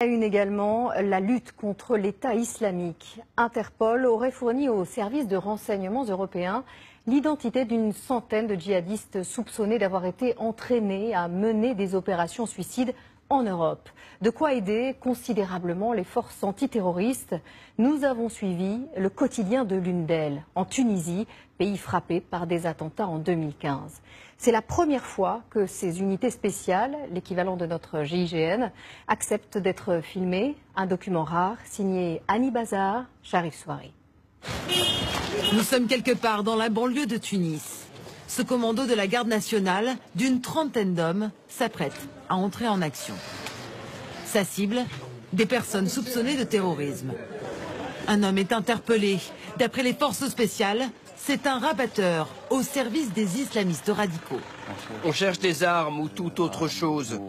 Une également, la lutte contre l'État islamique. Interpol aurait fourni aux services de renseignement européens l'identité d'une centaine de djihadistes soupçonnés d'avoir été entraînés à mener des opérations suicides en Europe. De quoi aider considérablement les forces antiterroristes. Nous avons suivi le quotidien de l'une d'elles, en Tunisie, pays frappé par des attentats en 2015. C'est la première fois que ces unités spéciales, l'équivalent de notre GIGN, acceptent d'être filmées. Un document rare signé Annie Bazar, Sharif Souari. Nous sommes quelque part dans la banlieue de Tunis. Ce commando de la garde nationale, d'une trentaine d'hommes, s'apprête à entrer en action. Sa cible, des personnes soupçonnées de terrorisme. Un homme est interpellé. D'après les forces spéciales, c'est un rabatteur au service des islamistes radicaux. On cherche des armes ou toute autre chose,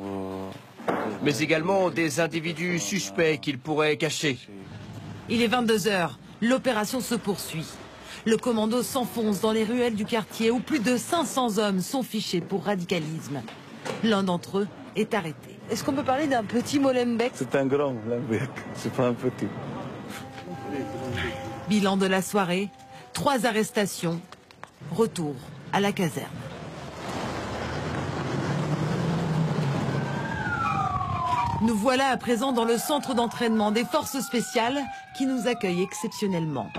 mais également des individus suspects qu'ils pourraient cacher. Il est 22 h, l'opération se poursuit. Le commando s'enfonce dans les ruelles du quartier où plus de 500 hommes sont fichés pour radicalisme. L'un d'entre eux est arrêté. Est-ce qu'on peut parler d'un petit Molenbeek? C'est un grand Molenbeek, c'est pas un petit. Bilan de la soirée, 3 arrestations, retour à la caserne. Nous voilà à présent dans le centre d'entraînement des forces spéciales qui nous accueille exceptionnellement.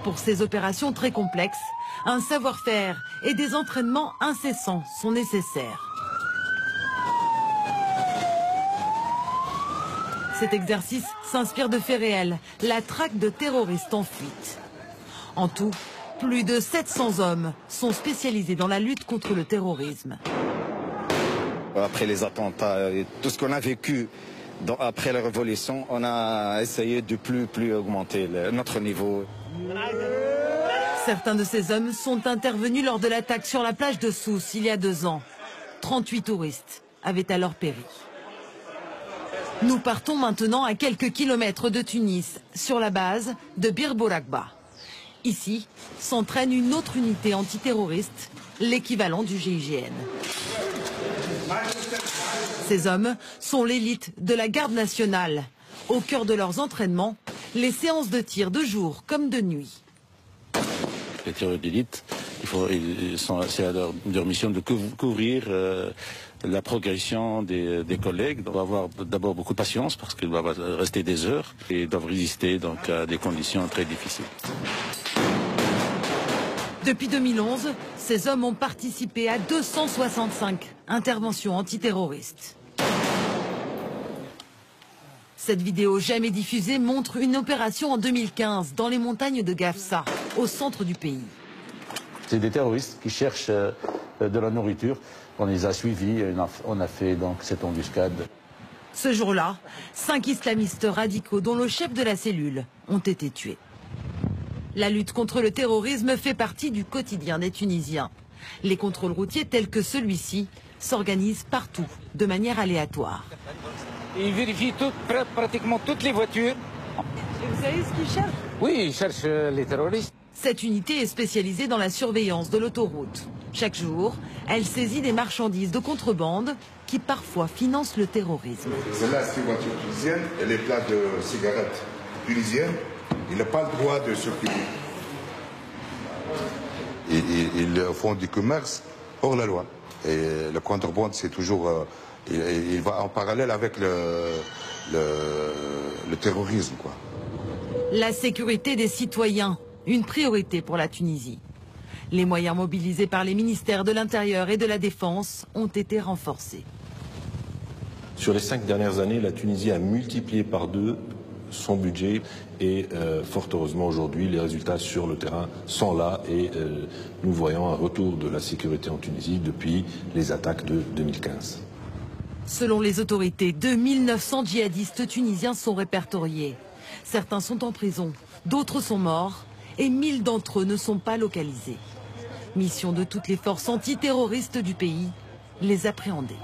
Pour ces opérations très complexes, un savoir-faire et des entraînements incessants sont nécessaires. Cet exercice s'inspire de faits réels, la traque de terroristes en fuite. En tout, plus de 700 hommes sont spécialisés dans la lutte contre le terrorisme. Après les attentats et tout ce qu'on a vécu après la révolution, on a essayé de plus augmenter notre niveau. Certains de ces hommes sont intervenus lors de l'attaque sur la plage de Sousse il y a 2 ans. 38 touristes avaient alors péri. Nous partons maintenant à quelques kilomètres de Tunis, sur la base de Bir Bourakba. Ici s'entraîne une autre unité antiterroriste, l'équivalent du GIGN. Ces hommes sont l'élite de la garde nationale. Au cœur de leurs entraînements, les séances de tir de jour comme de nuit. Les tireurs d'élite, c'est à leur mission de couvrir la progression des collègues. Ils doivent avoir d'abord beaucoup de patience parce qu'ils doivent rester des heures et doivent résister donc à des conditions très difficiles. Depuis 2011, ces hommes ont participé à 265 interventions antiterroristes. Cette vidéo jamais diffusée montre une opération en 2015 dans les montagnes de Gafsa, au centre du pays. C'est des terroristes qui cherchent de la nourriture. On les a suivis et on a fait donc cette embuscade. Ce jour-là, 5 islamistes radicaux, dont le chef de la cellule, ont été tués. La lutte contre le terrorisme fait partie du quotidien des Tunisiens. Les contrôles routiers tels que celui-ci s'organisent partout, de manière aléatoire. Ils vérifient pratiquement toutes les voitures. Et vous savez ce qu'ils cherchent? Oui, ils cherchent les terroristes. Cette unité est spécialisée dans la surveillance de l'autoroute. Chaque jour, elle saisit des marchandises de contrebande qui parfois financent le terrorisme. Celle-là, c'est une voiture tunisienne, elle est pleine de cigarettes tunisiennes. Il n'a pas le droit de circuler. Ils font du commerce hors la loi. Et le contrebande, c'est toujours... il va en parallèle avec le terrorisme, quoi. La sécurité des citoyens, une priorité pour la Tunisie. Les moyens mobilisés par les ministères de l'Intérieur et de la Défense ont été renforcés. Sur les 5 dernières années, la Tunisie a multiplié par 2 son budget et fort heureusement aujourd'hui les résultats sur le terrain sont là et nous voyons un retour de la sécurité en Tunisie depuis les attaques de 2015. Selon les autorités, 2900 djihadistes tunisiens sont répertoriés. Certains sont en prison, d'autres sont morts et 1000 d'entre eux ne sont pas localisés. Mission de toutes les forces antiterroristes du pays, les appréhender.